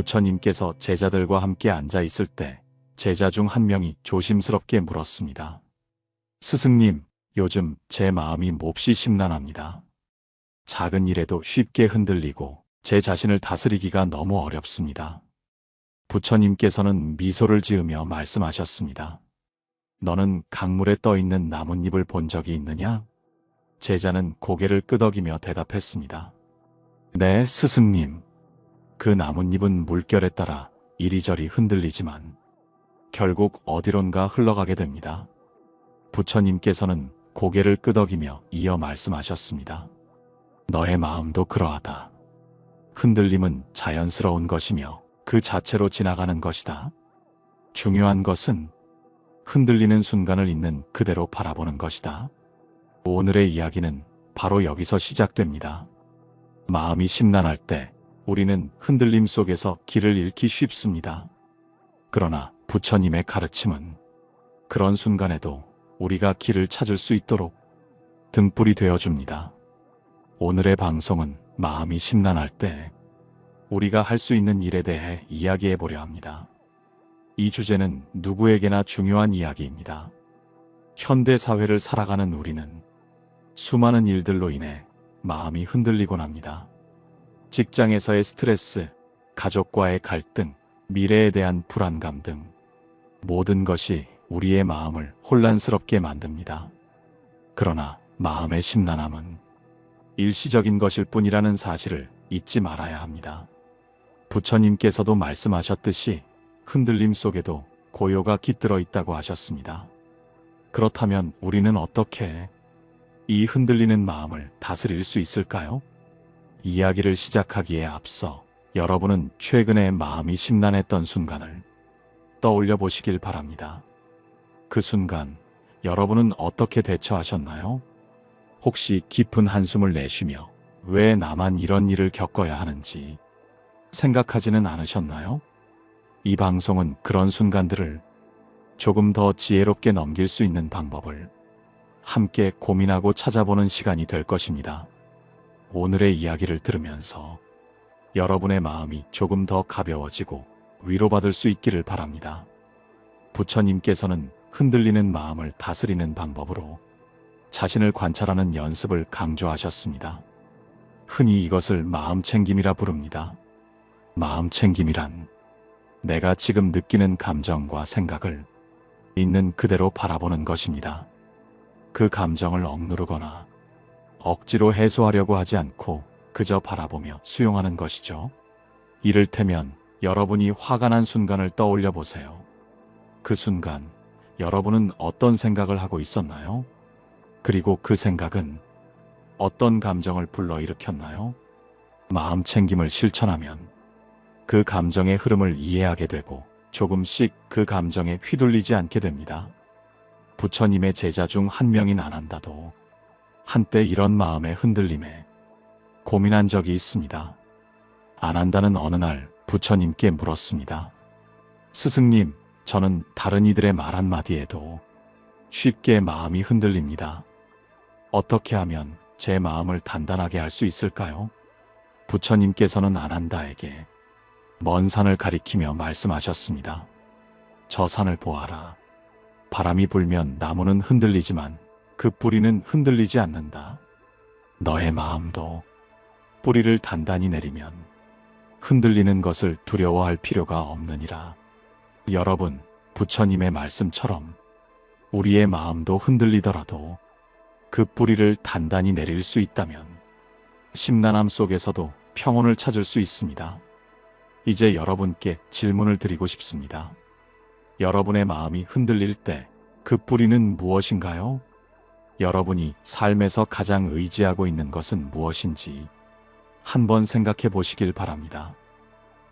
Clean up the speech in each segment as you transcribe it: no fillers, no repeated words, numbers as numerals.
부처님께서 제자들과 함께 앉아 있을 때 제자 중 한 명이 조심스럽게 물었습니다. 스승님, 요즘 제 마음이 몹시 심란합니다. 작은 일에도 쉽게 흔들리고 제 자신을 다스리기가 너무 어렵습니다. 부처님께서는 미소를 지으며 말씀하셨습니다. 너는 강물에 떠 있는 나뭇잎을 본 적이 있느냐? 제자는 고개를 끄덕이며 대답했습니다. 네, 스승님. 그 나뭇잎은 물결에 따라 이리저리 흔들리지만 결국 어디론가 흘러가게 됩니다. 부처님께서는 고개를 끄덕이며 이어 말씀하셨습니다. 너의 마음도 그러하다. 흔들림은 자연스러운 것이며 그 자체로 지나가는 것이다. 중요한 것은 흔들리는 순간을 있는 그대로 바라보는 것이다. 오늘의 이야기는 바로 여기서 시작됩니다. 마음이 심란할 때 우리는 흔들림 속에서 길을 잃기 쉽습니다. 그러나 부처님의 가르침은 그런 순간에도 우리가 길을 찾을 수 있도록 등불이 되어줍니다. 오늘의 방송은 마음이 심란할 때 우리가 할 수 있는 일에 대해 이야기해 보려 합니다. 이 주제는 누구에게나 중요한 이야기입니다. 현대 사회를 살아가는 우리는 수많은 일들로 인해 마음이 흔들리곤 합니다. 직장에서의 스트레스, 가족과의 갈등, 미래에 대한 불안감 등 모든 것이 우리의 마음을 혼란스럽게 만듭니다. 그러나 마음의 심란함은 일시적인 것일 뿐이라는 사실을 잊지 말아야 합니다. 부처님께서도 말씀하셨듯이 흔들림 속에도 고요가 깃들어 있다고 하셨습니다. 그렇다면 우리는 어떻게 이 흔들리는 마음을 다스릴 수 있을까요? 이야기를 시작하기에 앞서 여러분은 최근에 마음이 심란했던 순간을 떠올려 보시길 바랍니다. 그 순간 여러분은 어떻게 대처하셨나요? 혹시 깊은 한숨을 내쉬며 왜 나만 이런 일을 겪어야 하는지 생각하지는 않으셨나요? 이 방송은 그런 순간들을 조금 더 지혜롭게 넘길 수 있는 방법을 함께 고민하고 찾아보는 시간이 될 것입니다. 오늘의 이야기를 들으면서 여러분의 마음이 조금 더 가벼워지고 위로받을 수 있기를 바랍니다. 부처님께서는 흔들리는 마음을 다스리는 방법으로 자신을 관찰하는 연습을 강조하셨습니다. 흔히 이것을 마음챙김이라 부릅니다. 마음챙김이란 내가 지금 느끼는 감정과 생각을 있는 그대로 바라보는 것입니다. 그 감정을 억누르거나 억지로 해소하려고 하지 않고 그저 바라보며 수용하는 것이죠. 이를테면 여러분이 화가 난 순간을 떠올려 보세요. 그 순간 여러분은 어떤 생각을 하고 있었나요? 그리고 그 생각은 어떤 감정을 불러일으켰나요? 마음챙김을 실천하면 그 감정의 흐름을 이해하게 되고 조금씩 그 감정에 휘둘리지 않게 됩니다. 부처님의 제자 중 한 명인 아난다도 한때 이런 마음의 흔들림에 고민한 적이 있습니다. 아난다는 어느 날 부처님께 물었습니다. 스승님, 저는 다른 이들의 말 한마디에도 쉽게 마음이 흔들립니다. 어떻게 하면 제 마음을 단단하게 할 수 있을까요? 부처님께서는 아난다에게 먼 산을 가리키며 말씀하셨습니다. 저 산을 보아라. 바람이 불면 나무는 흔들리지만 그 뿌리는 흔들리지 않는다. 너의 마음도 뿌리를 단단히 내리면 흔들리는 것을 두려워할 필요가 없느니라. 여러분, 부처님의 말씀처럼 우리의 마음도 흔들리더라도 그 뿌리를 단단히 내릴 수 있다면 심란함 속에서도 평온을 찾을 수 있습니다. 이제 여러분께 질문을 드리고 싶습니다. 여러분의 마음이 흔들릴 때 그 뿌리는 무엇인가요? 여러분이 삶에서 가장 의지하고 있는 것은 무엇인지 한번 생각해 보시길 바랍니다.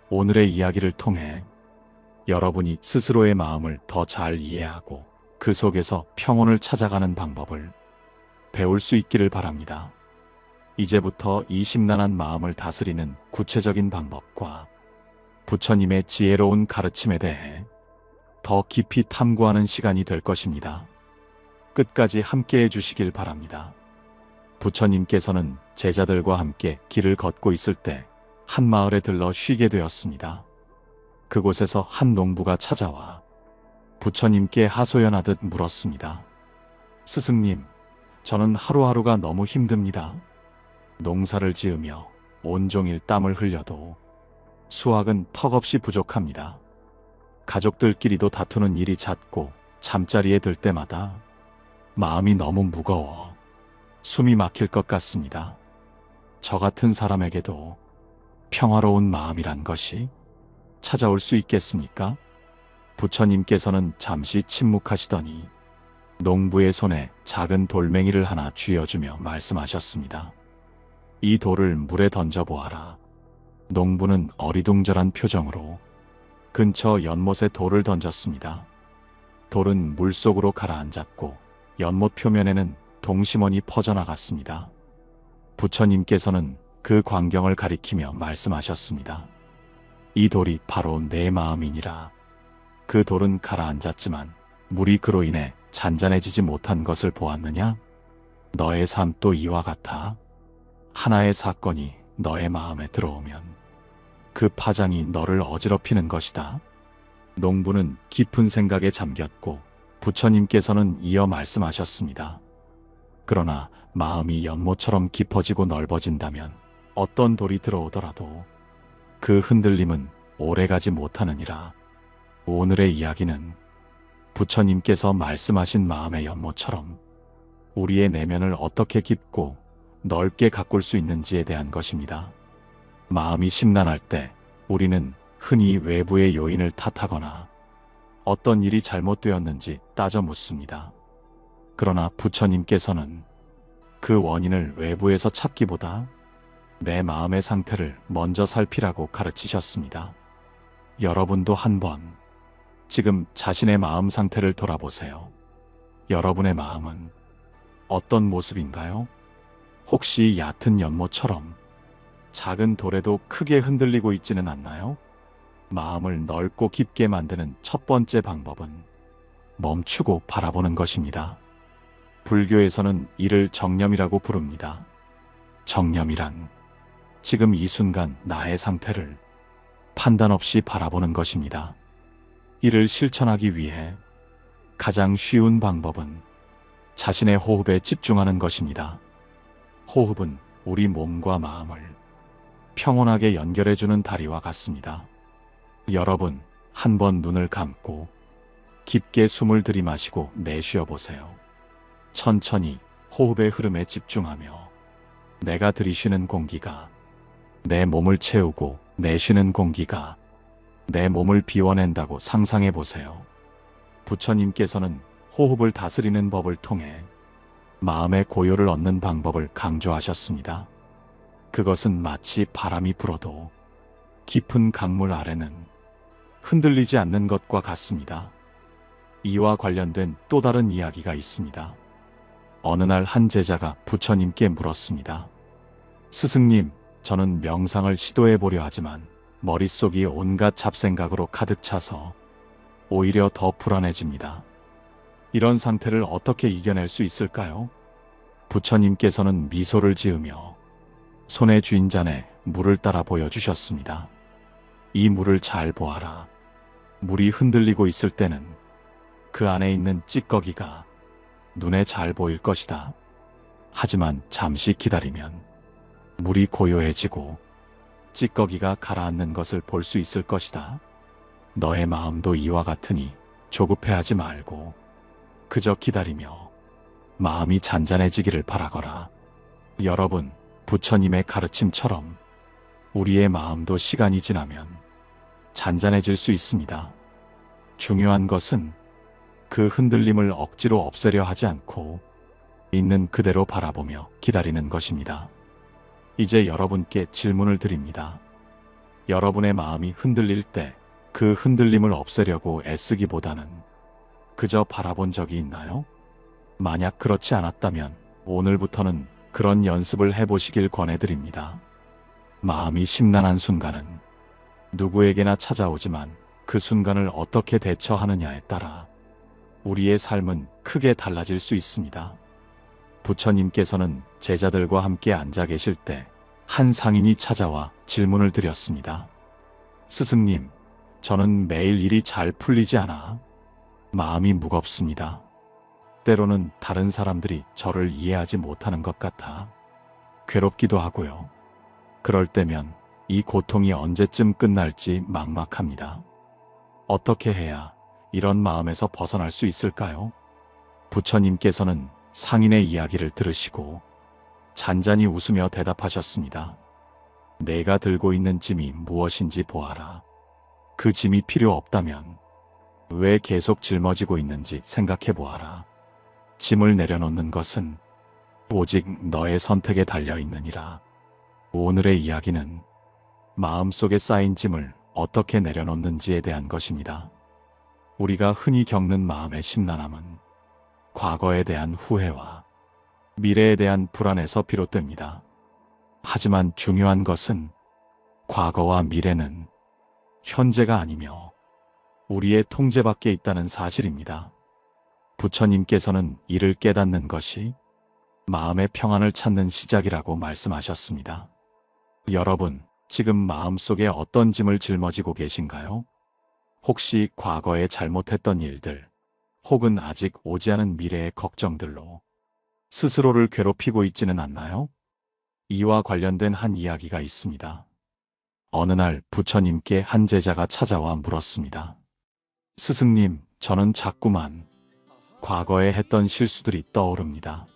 오늘의 이야기를 통해 여러분이 스스로의 마음을 더 잘 이해하고 그 속에서 평온을 찾아가는 방법을 배울 수 있기를 바랍니다. 이제부터 이 심란한 마음을 다스리는 구체적인 방법과 부처님의 지혜로운 가르침에 대해 더 깊이 탐구하는 시간이 될 것입니다. 끝까지 함께해 주시길 바랍니다. 부처님께서는 제자들과 함께 길을 걷고 있을 때 한 마을에 들러 쉬게 되었습니다. 그곳에서 한 농부가 찾아와 부처님께 하소연하듯 물었습니다. 스승님, 저는 하루하루가 너무 힘듭니다. 농사를 지으며 온종일 땀을 흘려도 수확은 턱없이 부족합니다. 가족들끼리도 다투는 일이 잦고 잠자리에 들 때마다 마음이 너무 무거워 숨이 막힐 것 같습니다. 저 같은 사람에게도 평화로운 마음이란 것이 찾아올 수 있겠습니까? 부처님께서는 잠시 침묵하시더니 농부의 손에 작은 돌멩이를 하나 쥐어주며 말씀하셨습니다. 이 돌을 물에 던져보아라. 농부는 어리둥절한 표정으로 근처 연못에 돌을 던졌습니다. 돌은 물속으로 가라앉았고 연못 표면에는 동심원이 퍼져나갔습니다. 부처님께서는 그 광경을 가리키며 말씀하셨습니다. 이 돌이 바로 내 마음이니라. 그 돌은 가라앉았지만 물이 그로 인해 잔잔해지지 못한 것을 보았느냐? 너의 삶도 이와 같아. 하나의 사건이 너의 마음에 들어오면 그 파장이 너를 어지럽히는 것이다. 농부는 깊은 생각에 잠겼고 부처님께서는 이어 말씀하셨습니다. 그러나 마음이 연못처럼 깊어지고 넓어진다면 어떤 돌이 들어오더라도 그 흔들림은 오래가지 못하느니라. 오늘의 이야기는 부처님께서 말씀하신 마음의 연못처럼 우리의 내면을 어떻게 깊고 넓게 가꿀 수 있는지에 대한 것입니다. 마음이 심란할 때 우리는 흔히 외부의 요인을 탓하거나 어떤 일이 잘못되었는지 따져 묻습니다. 그러나 부처님께서는 그 원인을 외부에서 찾기보다 내 마음의 상태를 먼저 살피라고 가르치셨습니다. 여러분도 한번 지금 자신의 마음 상태를 돌아보세요. 여러분의 마음은 어떤 모습인가요? 혹시 얕은 연못처럼 작은 돌에도 크게 흔들리고 있지는 않나요? 마음을 넓고 깊게 만드는 첫 번째 방법은 멈추고 바라보는 것입니다. 불교에서는 이를 정념이라고 부릅니다. 정념이란 지금 이 순간 나의 상태를 판단 없이 바라보는 것입니다. 이를 실천하기 위해 가장 쉬운 방법은 자신의 호흡에 집중하는 것입니다. 호흡은 우리 몸과 마음을 평온하게 연결해주는 다리와 같습니다. 여러분, 한번 눈을 감고 깊게 숨을 들이마시고 내쉬어 보세요. 천천히 호흡의 흐름에 집중하며 내가 들이쉬는 공기가 내 몸을 채우고 내쉬는 공기가 내 몸을 비워낸다고 상상해 보세요. 부처님께서는 호흡을 다스리는 법을 통해 마음의 고요를 얻는 방법을 강조하셨습니다. 그것은 마치 바람이 불어도 깊은 강물 아래는 흔들리지 않는 것과 같습니다. 이와 관련된 또 다른 이야기가 있습니다. 어느 날 한 제자가 부처님께 물었습니다. 스승님, 저는 명상을 시도해 보려 하지만 머릿속이 온갖 잡생각으로 가득 차서 오히려 더 불안해집니다. 이런 상태를 어떻게 이겨낼 수 있을까요? 부처님께서는 미소를 지으며 손에 쥔 잔에 물을 따라 보여주셨습니다. 이 물을 잘 보아라. 물이 흔들리고 있을 때는 그 안에 있는 찌꺼기가 눈에 잘 보일 것이다. 하지만 잠시 기다리면 물이 고요해지고 찌꺼기가 가라앉는 것을 볼 수 있을 것이다. 너의 마음도 이와 같으니 조급해하지 말고 그저 기다리며 마음이 잔잔해지기를 바라거라. 여러분, 부처님의 가르침처럼 우리의 마음도 시간이 지나면 잔잔해질 수 있습니다. 중요한 것은 그 흔들림을 억지로 없애려 하지 않고 있는 그대로 바라보며 기다리는 것입니다. 이제 여러분께 질문을 드립니다. 여러분의 마음이 흔들릴 때 그 흔들림을 없애려고 애쓰기보다는 그저 바라본 적이 있나요? 만약 그렇지 않았다면 오늘부터는 그런 연습을 해보시길 권해드립니다. 마음이 심란한 순간은 누구에게나 찾아오지만 그 순간을 어떻게 대처하느냐에 따라 우리의 삶은 크게 달라질 수 있습니다. 부처님께서는 제자들과 함께 앉아 계실 때 한 상인이 찾아와 질문을 드렸습니다. 스승님, 저는 매일 일이 잘 풀리지 않아 마음이 무겁습니다. 때로는 다른 사람들이 저를 이해하지 못하는 것 같아 괴롭기도 하고요. 그럴 때면 이 고통이 언제쯤 끝날지 막막합니다. 어떻게 해야 이런 마음에서 벗어날 수 있을까요? 부처님께서는 상인의 이야기를 들으시고 잔잔히 웃으며 대답하셨습니다. 내가 들고 있는 짐이 무엇인지 보아라. 그 짐이 필요 없다면 왜 계속 짊어지고 있는지 생각해 보아라. 짐을 내려놓는 것은 오직 너의 선택에 달려 있느니라. 오늘의 이야기는 마음속에 쌓인 짐을 어떻게 내려놓는지에 대한 것입니다. 우리가 흔히 겪는 마음의 심란함은 과거에 대한 후회와 미래에 대한 불안에서 비롯됩니다. 하지만 중요한 것은 과거와 미래는 현재가 아니며 우리의 통제 밖에 있다는 사실입니다. 부처님께서는 이를 깨닫는 것이 마음의 평안을 찾는 시작이라고 말씀하셨습니다. 여러분, 지금 마음속에 어떤 짐을 짊어지고 계신가요? 혹시 과거에 잘못했던 일들, 혹은 아직 오지 않은 미래의 걱정들로 스스로를 괴롭히고 있지는 않나요? 이와 관련된 한 이야기가 있습니다. 어느 날 부처님께 한 제자가 찾아와 물었습니다. 스승님, 저는 자꾸만 과거에 했던 실수들이 떠오릅니다.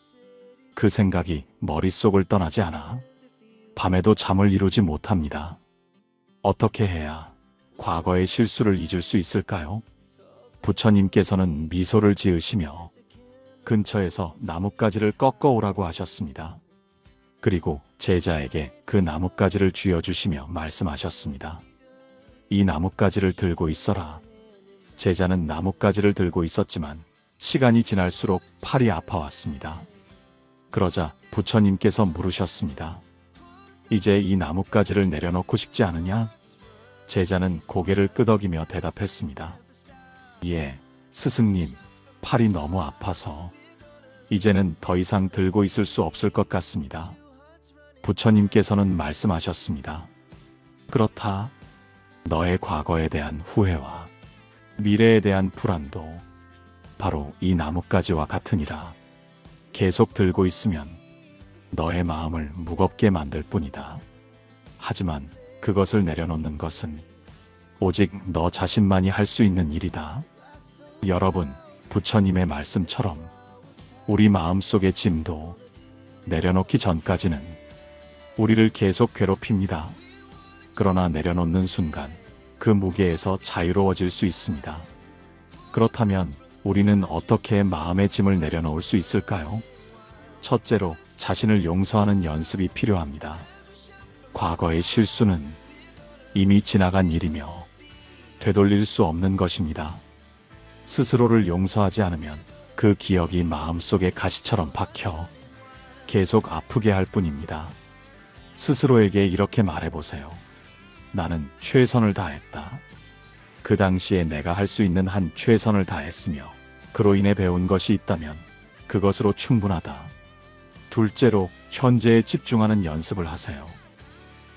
그 생각이 머릿속을 떠나지 않아 밤에도 잠을 이루지 못합니다. 어떻게 해야 과거의 실수를 잊을 수 있을까요? 부처님께서는 미소를 지으시며 근처에서 나뭇가지를 꺾어오라고 하셨습니다. 그리고 제자에게 그 나뭇가지를 쥐어주시며 말씀하셨습니다. 이 나뭇가지를 들고 있어라. 제자는 나뭇가지를 들고 있었지만 시간이 지날수록 팔이 아파왔습니다. 그러자 부처님께서 물으셨습니다. 이제 이 나뭇가지를 내려놓고 싶지 않으냐? 제자는 고개를 끄덕이며 대답했습니다. 예, 스승님, 팔이 너무 아파서 이제는 더 이상 들고 있을 수 없을 것 같습니다. 부처님께서는 말씀하셨습니다. 그렇다. 너의 과거에 대한 후회와 미래에 대한 불안도 바로 이 나뭇가지와 같으니라. 계속 들고 있으면 너의 마음을 무겁게 만들 뿐이다. 하지만 그것을 내려놓는 것은 오직 너 자신만이 할 수 있는 일이다. 여러분, 부처님의 말씀처럼 우리 마음속의 짐도 내려놓기 전까지는 우리를 계속 괴롭힙니다. 그러나 내려놓는 순간 그 무게에서 자유로워질 수 있습니다. 그렇다면 우리는 어떻게 마음의 짐을 내려놓을 수 있을까요? 첫째로 자신을 용서하는 연습이 필요합니다. 과거의 실수는 이미 지나간 일이며 되돌릴 수 없는 것입니다. 스스로를 용서하지 않으면 그 기억이 마음속에 가시처럼 박혀 계속 아프게 할 뿐입니다. 스스로에게 이렇게 말해보세요. 나는 최선을 다했다. 그 당시에 내가 할 수 있는 한 최선을 다했으며 그로 인해 배운 것이 있다면 그것으로 충분하다. 둘째로 현재에 집중하는 연습을 하세요.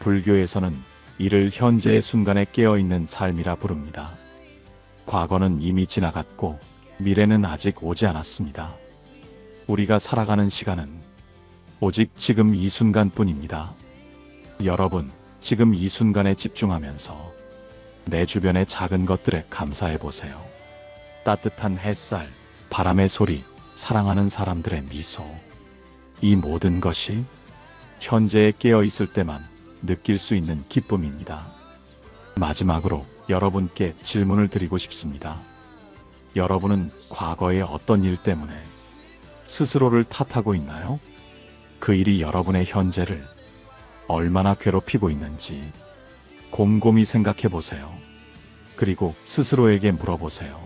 불교에서는 이를 현재의 순간에 깨어있는 삶이라 부릅니다. 과거는 이미 지나갔고 미래는 아직 오지 않았습니다. 우리가 살아가는 시간은 오직 지금 이 순간뿐입니다. 여러분, 지금 이 순간에 집중하면서 내 주변의 작은 것들에 감사해 보세요. 따뜻한 햇살, 바람의 소리, 사랑하는 사람들의 미소. 이 모든 것이 현재에 깨어 있을 때만 느낄 수 있는 기쁨입니다. 마지막으로 여러분께 질문을 드리고 싶습니다. 여러분은 과거의 어떤 일 때문에 스스로를 탓하고 있나요? 그 일이 여러분의 현재를 얼마나 괴롭히고 있는지 곰곰이 생각해 보세요. 그리고 스스로에게 물어보세요.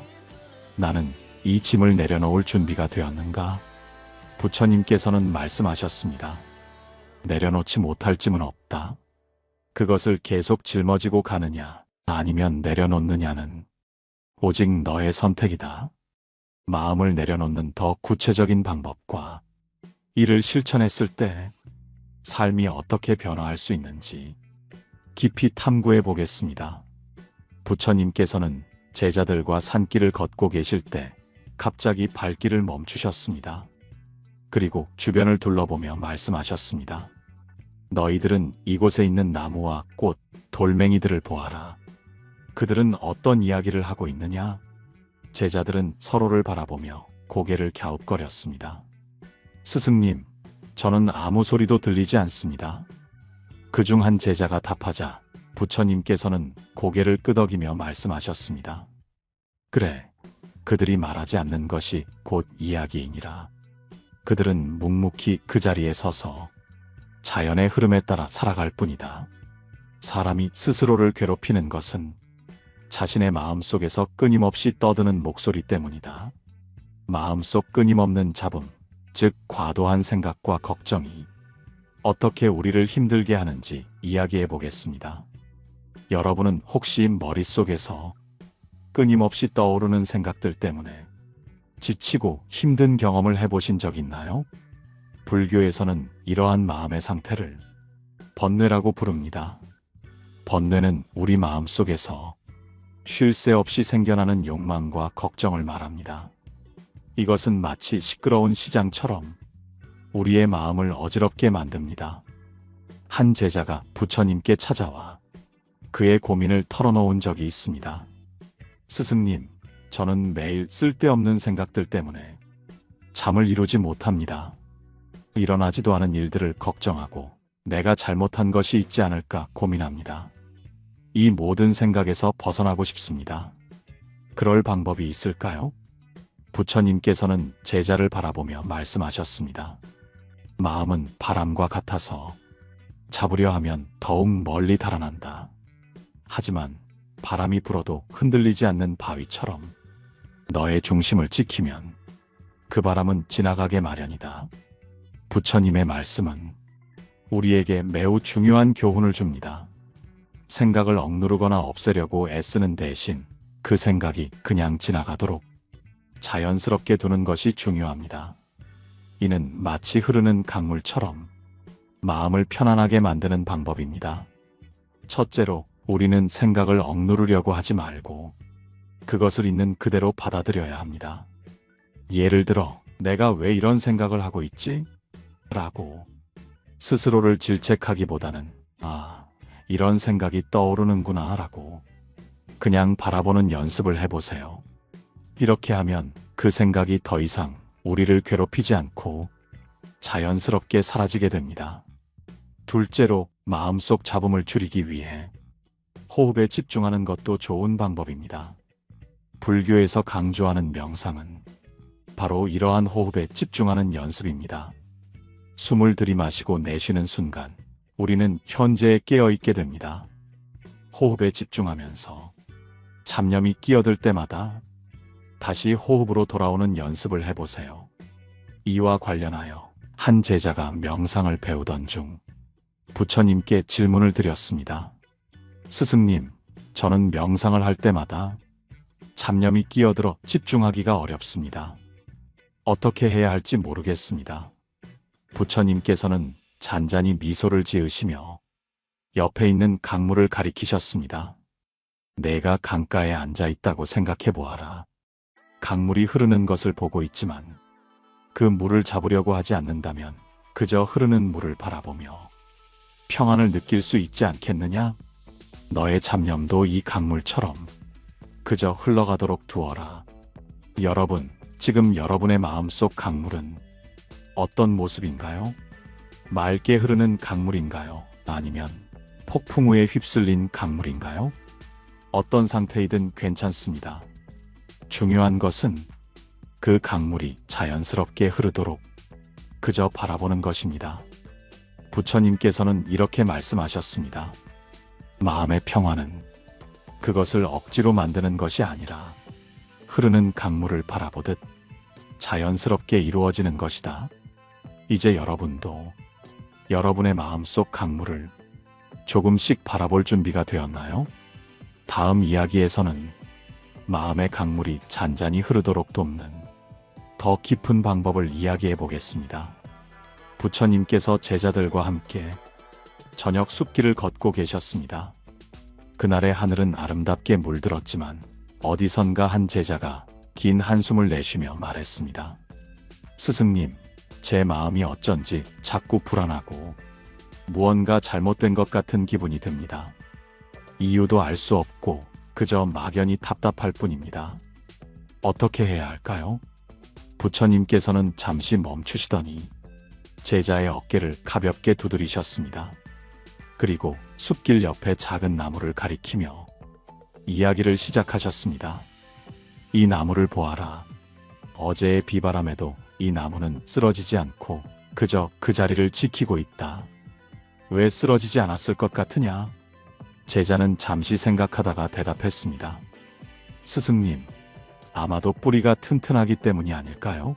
나는 이 짐을 내려놓을 준비가 되었는가? 부처님께서는 말씀하셨습니다. 내려놓지 못할 짐은 없다. 그것을 계속 짊어지고 가느냐, 아니면 내려놓느냐는 오직 너의 선택이다. 마음을 내려놓는 더 구체적인 방법과 이를 실천했을 때 삶이 어떻게 변화할 수 있는지 깊이 탐구해 보겠습니다. 부처님께서는 제자들과 산길을 걷고 계실 때 갑자기 발길을 멈추셨습니다. 그리고 주변을 둘러보며 말씀하셨습니다. 너희들은 이곳에 있는 나무와 꽃, 돌멩이들을 보아라. 그들은 어떤 이야기를 하고 있느냐? 제자들은 서로를 바라보며 고개를 갸웃거렸습니다. 스승님, 저는 아무 소리도 들리지 않습니다. 그중 한 제자가 답하자 부처님께서는 고개를 끄덕이며 말씀하셨습니다. 그래, 그들이 말하지 않는 것이 곧 이야기이니라. 그들은 묵묵히 그 자리에 서서 자연의 흐름에 따라 살아갈 뿐이다. 사람이 스스로를 괴롭히는 것은 자신의 마음속에서 끊임없이 떠드는 목소리 때문이다. 마음속 끊임없는 잡음, 즉 과도한 생각과 걱정이 어떻게 우리를 힘들게 하는지 이야기해 보겠습니다. 여러분은 혹시 머릿속에서 끊임없이 떠오르는 생각들 때문에 지치고 힘든 경험을 해보신 적 있나요? 불교에서는 이러한 마음의 상태를 번뇌라고 부릅니다. 번뇌는 우리 마음속에서 쉴 새 없이 생겨나는 욕망과 걱정을 말합니다. 이것은 마치 시끄러운 시장처럼 우리의 마음을 어지럽게 만듭니다. 한 제자가 부처님께 찾아와 그의 고민을 털어놓은 적이 있습니다. 스승님, 저는 매일 쓸데없는 생각들 때문에 잠을 이루지 못합니다. 일어나지도 않은 일들을 걱정하고 내가 잘못한 것이 있지 않을까 고민합니다. 이 모든 생각에서 벗어나고 싶습니다. 그럴 방법이 있을까요? 부처님께서는 제자를 바라보며 말씀하셨습니다. 마음은 바람과 같아서 잡으려 하면 더욱 멀리 달아난다. 하지만 바람이 불어도 흔들리지 않는 바위처럼 너의 중심을 지키면 그 바람은 지나가게 마련이다. 부처님의 말씀은 우리에게 매우 중요한 교훈을 줍니다. 생각을 억누르거나 없애려고 애쓰는 대신 그 생각이 그냥 지나가도록 자연스럽게 두는 것이 중요합니다. 이는 마치 흐르는 강물처럼 마음을 편안하게 만드는 방법입니다. 첫째로 우리는 생각을 억누르려고 하지 말고 그것을 있는 그대로 받아들여야 합니다. 예를 들어, 내가 왜 이런 생각을 하고 있지? 라고 스스로를 질책하기보다는 이런 생각이 떠오르는구나 라고 그냥 바라보는 연습을 해보세요. 이렇게 하면 그 생각이 더 이상 우리를 괴롭히지 않고 자연스럽게 사라지게 됩니다. 둘째로 마음속 잡음을 줄이기 위해 호흡에 집중하는 것도 좋은 방법입니다. 불교에서 강조하는 명상은 바로 이러한 호흡에 집중하는 연습입니다. 숨을 들이마시고 내쉬는 순간 우리는 현재에 깨어있게 됩니다. 호흡에 집중하면서 잡념이 끼어들 때마다 다시 호흡으로 돌아오는 연습을 해보세요. 이와 관련하여 한 제자가 명상을 배우던 중 부처님께 질문을 드렸습니다. 스승님, 저는 명상을 할 때마다 잡념이 끼어들어 집중하기가 어렵습니다. 어떻게 해야 할지 모르겠습니다. 부처님께서는 잔잔히 미소를 지으시며 옆에 있는 강물을 가리키셨습니다. 내가 강가에 앉아 있다고 생각해 보아라. 강물이 흐르는 것을 보고 있지만 그 물을 잡으려고 하지 않는다면 그저 흐르는 물을 바라보며 평안을 느낄 수 있지 않겠느냐? 너의 잡념도 이 강물처럼 그저 흘러가도록 두어라. 여러분, 지금 여러분의 마음속 강물은 어떤 모습인가요? 맑게 흐르는 강물인가요? 아니면 폭풍 우에 휩쓸린 강물인가요? 어떤 상태이든 괜찮습니다. 중요한 것은 그 강물이 자연스럽게 흐르도록 그저 바라보는 것입니다. 부처님께서는 이렇게 말씀하셨습니다. 마음의 평화는 그것을 억지로 만드는 것이 아니라 흐르는 강물을 바라보듯 자연스럽게 이루어지는 것이다. 이제 여러분도 여러분의 마음속 강물을 조금씩 바라볼 준비가 되었나요? 다음 이야기에서는 마음의 강물이 잔잔히 흐르도록 돕는 더 깊은 방법을 이야기해 보겠습니다. 부처님께서 제자들과 함께 저녁 숲길을 걷고 계셨습니다. 그날의 하늘은 아름답게 물들었지만 어디선가 한 제자가 긴 한숨을 내쉬며 말했습니다. 스승님, 제 마음이 어쩐지 자꾸 불안하고 무언가 잘못된 것 같은 기분이 듭니다. 이유도 알 수 없고 그저 막연히 답답할 뿐입니다. 어떻게 해야 할까요? 부처님께서는 잠시 멈추시더니 제자의 어깨를 가볍게 두드리셨습니다. 그리고 숲길 옆에 작은 나무를 가리키며 이야기를 시작하셨습니다. 이 나무를 보아라. 어제의 비바람에도 이 나무는 쓰러지지 않고 그저 그 자리를 지키고 있다. 왜 쓰러지지 않았을 것 같으냐? 제자는 잠시 생각하다가 대답했습니다. 스승님, 아마도 뿌리가 튼튼하기 때문이 아닐까요?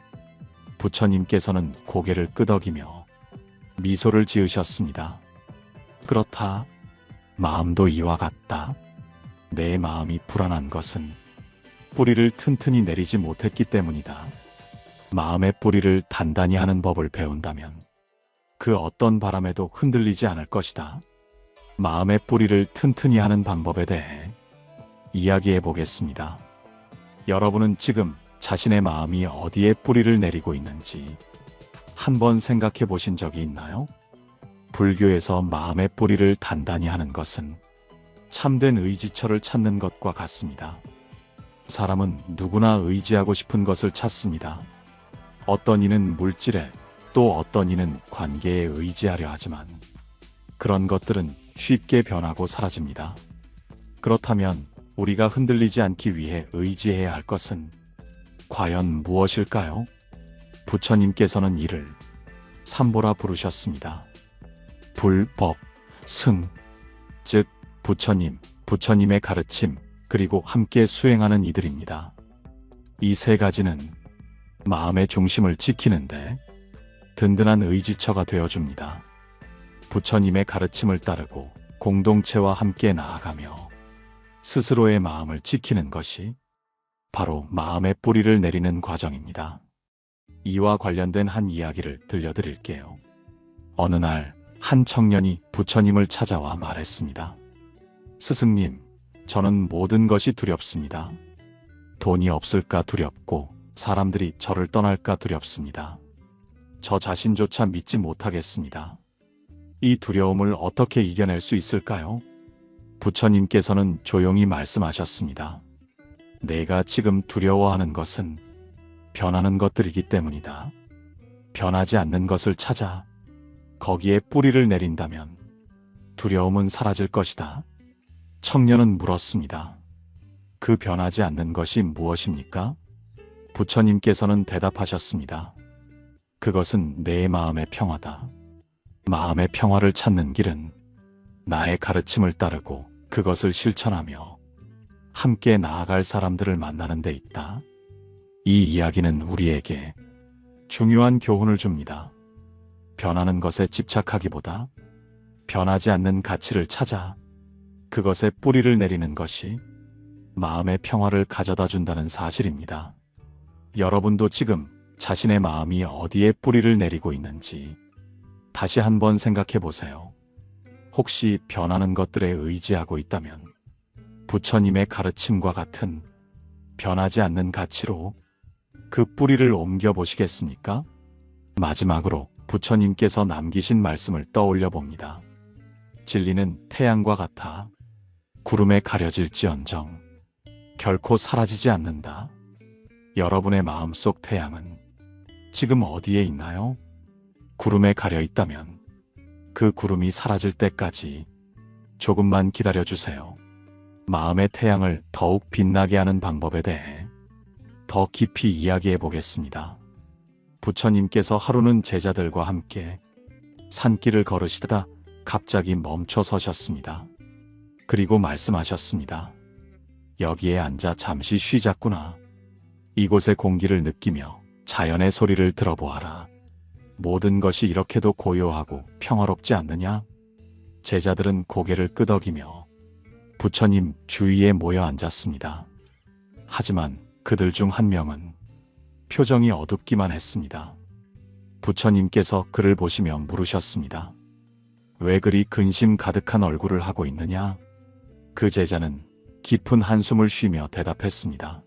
부처님께서는 고개를 끄덕이며 미소를 지으셨습니다. 그렇다. 마음도 이와 같다. 내 마음이 불안한 것은 뿌리를 튼튼히 내리지 못했기 때문이다. 마음의 뿌리를 단단히 하는 법을 배운다면 그 어떤 바람에도 흔들리지 않을 것이다. 마음의 뿌리를 튼튼히 하는 방법에 대해 이야기해 보겠습니다. 여러분은 지금 자신의 마음이 어디에 뿌리를 내리고 있는지 한번 생각해 보신 적이 있나요? 불교에서 마음의 뿌리를 단단히 하는 것은 참된 의지처를 찾는 것과 같습니다. 사람은 누구나 의지하고 싶은 것을 찾습니다. 어떤 이는 물질에, 또 어떤 이는 관계에 의지하려 하지만 그런 것들은 쉽게 변하고 사라집니다. 그렇다면 우리가 흔들리지 않기 위해 의지해야 할 것은 과연 무엇일까요? 부처님께서는 이를 삼보라 부르셨습니다. 불, 법, 승, 즉 부처님, 부처님의 가르침, 그리고 함께 수행하는 이들입니다. 이 세 가지는 마음의 중심을 지키는데 든든한 의지처가 되어줍니다. 부처님의 가르침을 따르고 공동체와 함께 나아가며 스스로의 마음을 지키는 것이 바로 마음의 뿌리를 내리는 과정입니다. 이와 관련된 한 이야기를 들려드릴게요. 어느 날 한 청년이 부처님을 찾아와 말했습니다. 스승님, 저는 모든 것이 두렵습니다. 돈이 없을까 두렵고 사람들이 저를 떠날까 두렵습니다. 저 자신조차 믿지 못하겠습니다. 이 두려움을 어떻게 이겨낼 수 있을까요? 부처님께서는 조용히 말씀하셨습니다. 내가 지금 두려워하는 것은 변하는 것들이기 때문이다. 변하지 않는 것을 찾아 거기에 뿌리를 내린다면 두려움은 사라질 것이다. 청년은 물었습니다. 그 변하지 않는 것이 무엇입니까? 부처님께서는 대답하셨습니다. 그것은 내 마음의 평화다. 마음의 평화를 찾는 길은 나의 가르침을 따르고 그것을 실천하며 함께 나아갈 사람들을 만나는 데 있다. 이 이야기는 우리에게 중요한 교훈을 줍니다. 변하는 것에 집착하기보다 변하지 않는 가치를 찾아 그것에 뿌리를 내리는 것이 마음의 평화를 가져다 준다는 사실입니다. 여러분도 지금 자신의 마음이 어디에 뿌리를 내리고 있는지 다시 한번 생각해 보세요. 혹시 변하는 것들에 의지하고 있다면 부처님의 가르침과 같은 변하지 않는 가치로 그 뿌리를 옮겨 보시겠습니까? 마지막으로 부처님께서 남기신 말씀을 떠올려 봅니다. 진리는 태양과 같아 구름에 가려질지언정 결코 사라지지 않는다. 여러분의 마음속 태양은 지금 어디에 있나요? 구름에 가려 있다면 그 구름이 사라질 때까지 조금만 기다려 주세요. 마음의 태양을 더욱 빛나게 하는 방법에 대해 더 깊이 이야기해 보겠습니다. 부처님께서 하루는 제자들과 함께 산길을 걸으시다가 갑자기 멈춰 서셨습니다. 그리고 말씀하셨습니다. 여기에 앉아 잠시 쉬자꾸나. 이곳의 공기를 느끼며 자연의 소리를 들어보아라. 모든 것이 이렇게도 고요하고 평화롭지 않느냐? 제자들은 고개를 끄덕이며 부처님 주위에 모여 앉았습니다. 하지만 그들 중 한 명은 표정이 어둡기만 했습니다. 부처님께서 그를 보시며 물으셨습니다. 왜 그리 근심 가득한 얼굴을 하고 있느냐? 그 제자는 깊은 한숨을 쉬며 대답했습니다.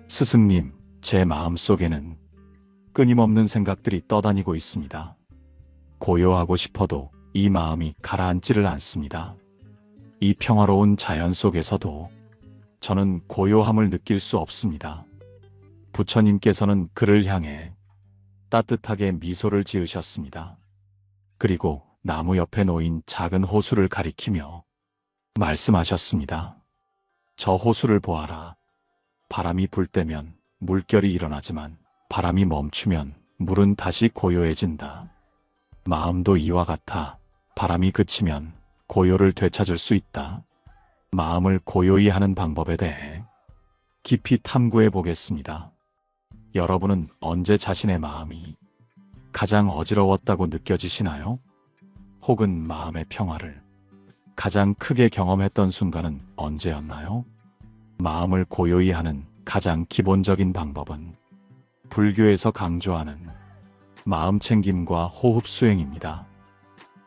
스승님, 제 마음속에는 끊임없는 생각들이 떠다니고 있습니다. 고요하고 싶어도 이 마음이 가라앉지를 않습니다. 이 평화로운 자연 속에서도 저는 고요함을 느낄 수 없습니다. 부처님께서는 그를 향해 따뜻하게 미소를 지으셨습니다. 그리고 나무 옆에 놓인 작은 호수를 가리키며 말씀하셨습니다. 저 호수를 보아라. 바람이 불 때면 물결이 일어나지만 바람이 멈추면 물은 다시 고요해진다. 마음도 이와 같아 바람이 그치면 고요를 되찾을 수 있다. 마음을 고요히 하는 방법에 대해 깊이 탐구해 보겠습니다. 여러분은 언제 자신의 마음이 가장 어지러웠다고 느껴지시나요? 혹은 마음의 평화를 가장 크게 경험했던 순간은 언제였나요? 마음을 고요히 하는 가장 기본적인 방법은 불교에서 강조하는 마음 챙김과 호흡 수행입니다.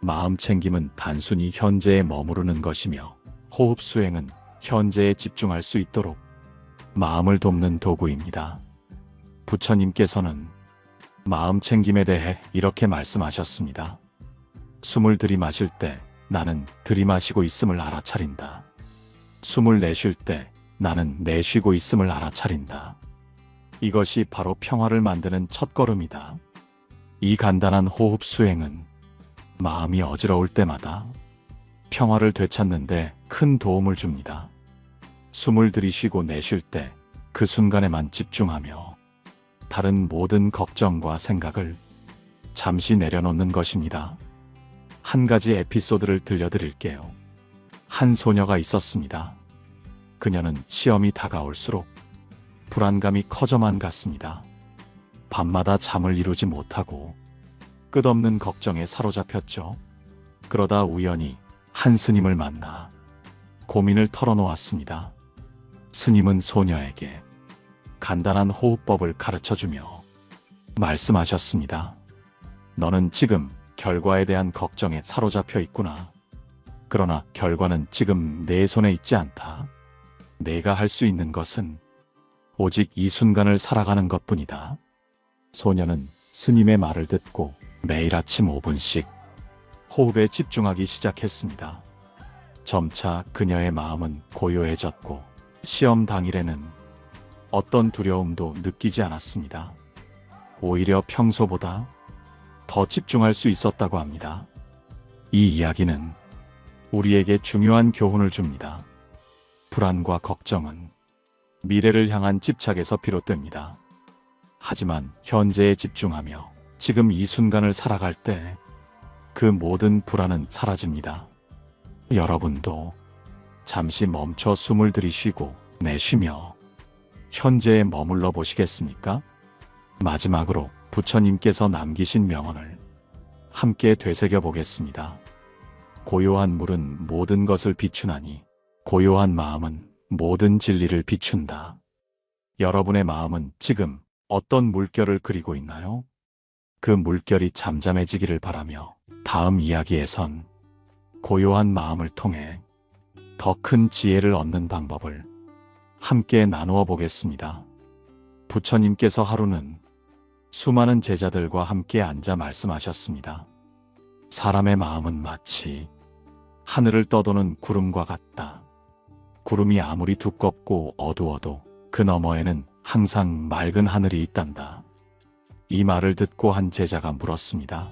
마음 챙김은 단순히 현재에 머무르는 것이며 호흡 수행은 현재에 집중할 수 있도록 마음을 돕는 도구입니다. 부처님께서는 마음 챙김에 대해 이렇게 말씀하셨습니다. 숨을 들이마실 때 나는 들이마시고 있음을 알아차린다. 숨을 내쉴 때 나는 내쉬고 있음을 알아차린다. 이것이 바로 평화를 만드는 첫걸음이다. 이 간단한 호흡 수행은 마음이 어지러울 때마다 평화를 되찾는데 큰 도움을 줍니다. 숨을 들이쉬고 내쉴 때 그 순간에만 집중하며 다른 모든 걱정과 생각을 잠시 내려놓는 것입니다. 한 가지 에피소드를 들려드릴게요. 한 소녀가 있었습니다. 그녀는 시험이 다가올수록 불안감이 커져만 갔습니다. 밤마다 잠을 이루지 못하고 끝없는 걱정에 사로잡혔죠. 그러다 우연히 한 스님을 만나 고민을 털어놓았습니다. 스님은 소녀에게 간단한 호흡법을 가르쳐주며 말씀하셨습니다. 너는 지금 결과에 대한 걱정에 사로잡혀 있구나. 그러나 결과는 지금 내 손에 있지 않다. 내가 할 수 있는 것은 오직 이 순간을 살아가는 것뿐이다. 소녀는 스님의 말을 듣고 매일 아침 5분씩 호흡에 집중하기 시작했습니다. 점차 그녀의 마음은 고요해졌고 시험 당일에는 어떤 두려움도 느끼지 않았습니다. 오히려 평소보다 더 집중할 수 있었다고 합니다. 이 이야기는 우리에게 중요한 교훈을 줍니다. 불안과 걱정은 미래를 향한 집착에서 비롯됩니다. 하지만 현재에 집중하며 지금 이 순간을 살아갈 때 그 모든 불안은 사라집니다. 여러분도 잠시 멈춰 숨을 들이쉬고 내쉬며 현재에 머물러 보시겠습니까? 마지막으로 부처님께서 남기신 명언을 함께 되새겨 보겠습니다. 고요한 물은 모든 것을 비추나니 고요한 마음은 모든 진리를 비춘다. 여러분의 마음은 지금 어떤 물결을 그리고 있나요? 그 물결이 잠잠해지기를 바라며 다음 이야기에선 고요한 마음을 통해 더 큰 지혜를 얻는 방법을 함께 나누어 보겠습니다. 부처님께서 하루는 수많은 제자들과 함께 앉아 말씀하셨습니다. 사람의 마음은 마치 하늘을 떠도는 구름과 같다. 구름이 아무리 두껍고 어두워도 그 너머에는 항상 맑은 하늘이 있단다. 이 말을 듣고 한 제자가 물었습니다.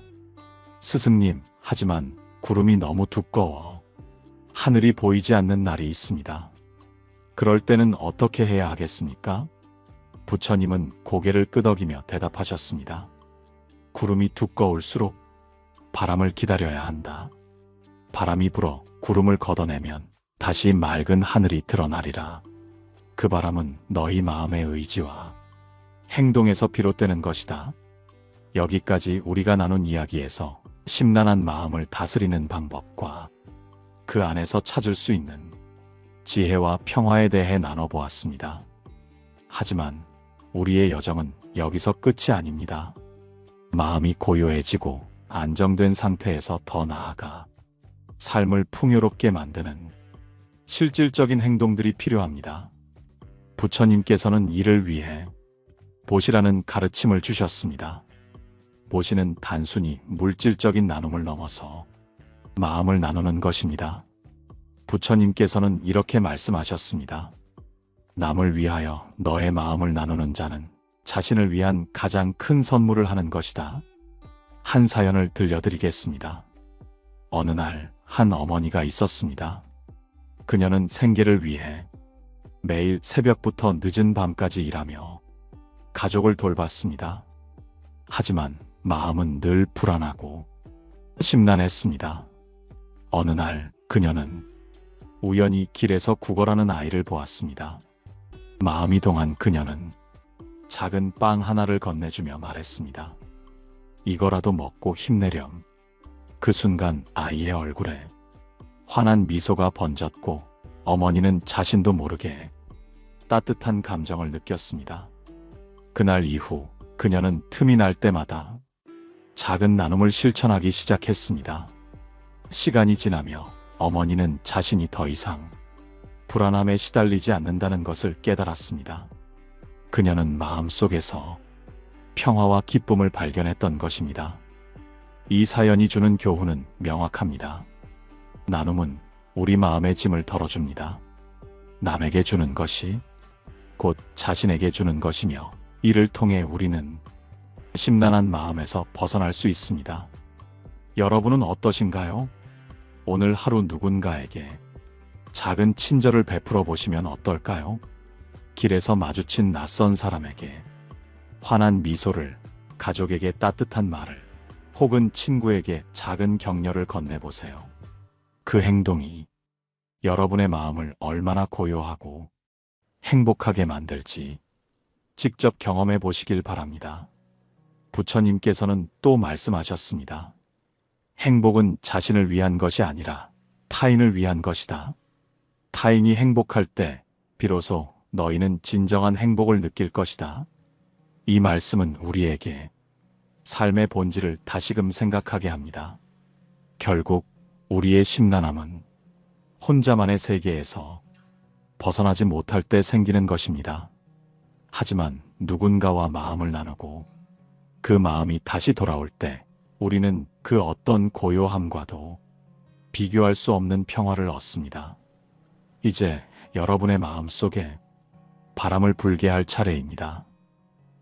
스승님, 하지만 구름이 너무 두꺼워 하늘이 보이지 않는 날이 있습니다. 그럴 때는 어떻게 해야 하겠습니까? 부처님은 고개를 끄덕이며 대답하셨습니다. 구름이 두꺼울수록 바람을 기다려야 한다. 바람이 불어 구름을 걷어내면 다시 맑은 하늘이 드러나리라. 그 바람은 너희 마음의 의지와 행동에서 비롯되는 것이다. 여기까지 우리가 나눈 이야기에서 심란한 마음을 다스리는 방법과 그 안에서 찾을 수 있는 지혜와 평화에 대해 나눠보았습니다. 하지만 우리의 여정은 여기서 끝이 아닙니다. 마음이 고요해지고 안정된 상태에서 더 나아가 삶을 풍요롭게 만드는 실질적인 행동들이 필요합니다. 부처님께서는 이를 위해 보시라는 가르침을 주셨습니다. 보시는 단순히 물질적인 나눔을 넘어서 마음을 나누는 것입니다. 부처님께서는 이렇게 말씀하셨습니다. 남을 위하여 너의 마음을 나누는 자는 자신을 위한 가장 큰 선물을 하는 것이다. 한 사연을 들려드리겠습니다. 어느 날 한 어머니가 있었습니다. 그녀는 생계를 위해 매일 새벽부터 늦은 밤까지 일하며 가족을 돌봤습니다. 하지만 마음은 늘 불안하고 심란했습니다. 어느 날 그녀는 우연히 길에서 구걸하는 아이를 보았습니다. 마음이 동한 그녀는 작은 빵 하나를 건네주며 말했습니다. 이거라도 먹고 힘내렴. 그 순간 아이의 얼굴에 환한 미소가 번졌고 어머니는 자신도 모르게 따뜻한 감정을 느꼈습니다. 그날 이후 그녀는 틈이 날 때마다 작은 나눔을 실천하기 시작했습니다. 시간이 지나며 어머니는 자신이 더 이상 불안함에 시달리지 않는다는 것을 깨달았습니다. 그녀는 마음속에서 평화와 기쁨을 발견했던 것입니다. 이 사연이 주는 교훈은 명확합니다. 나눔은 우리 마음의 짐을 덜어줍니다. 남에게 주는 것이 곧 자신에게 주는 것이며 이를 통해 우리는 심란한 마음에서 벗어날 수 있습니다. 여러분은 어떠신가요? 오늘 하루 누군가에게 작은 친절을 베풀어 보시면 어떨까요? 길에서 마주친 낯선 사람에게 환한 미소를, 가족에게 따뜻한 말을, 혹은 친구에게 작은 격려를 건네보세요. 그 행동이 여러분의 마음을 얼마나 고요하고 행복하게 만들지 직접 경험해 보시길 바랍니다. 부처님께서는 또 말씀하셨습니다. 행복은 자신을 위한 것이 아니라 타인을 위한 것이다. 타인이 행복할 때 비로소 너희는 진정한 행복을 느낄 것이다. 이 말씀은 우리에게 삶의 본질을 다시금 생각하게 합니다. 결국 우리의 심란함은 혼자만의 세계에서 벗어나지 못할 때 생기는 것입니다. 하지만 누군가와 마음을 나누고 그 마음이 다시 돌아올 때 우리는 그 어떤 고요함과도 비교할 수 없는 평화를 얻습니다. 이제 여러분의 마음 속에 바람을 불게 할 차례입니다.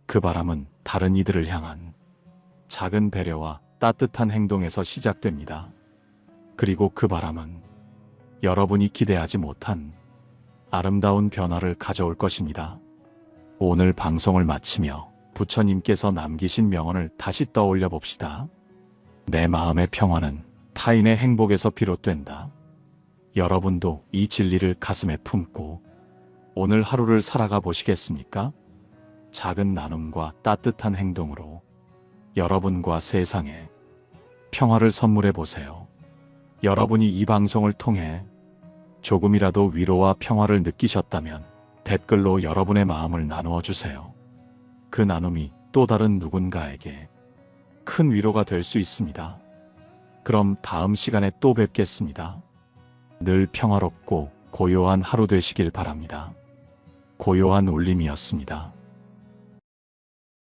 그 바람은 다른 이들을 향한 작은 배려와 따뜻한 행동에서 시작됩니다. 그리고 그 바람은 여러분이 기대하지 못한 아름다운 변화를 가져올 것입니다. 오늘 방송을 마치며 부처님께서 남기신 명언을 다시 떠올려 봅시다. 내 마음의 평화는 타인의 행복에서 비롯된다. 여러분도 이 진리를 가슴에 품고 오늘 하루를 살아가 보시겠습니까? 작은 나눔과 따뜻한 행동으로 여러분과 세상에 평화를 선물해 보세요. 여러분이 이 방송을 통해 조금이라도 위로와 평화를 느끼셨다면 댓글로 여러분의 마음을 나누어 주세요. 그 나눔이 또 다른 누군가에게 큰 위로가 될 수 있습니다. 그럼 다음 시간에 또 뵙겠습니다. 늘 평화롭고 고요한 하루 되시길 바랍니다. 고요한 울림이었습니다.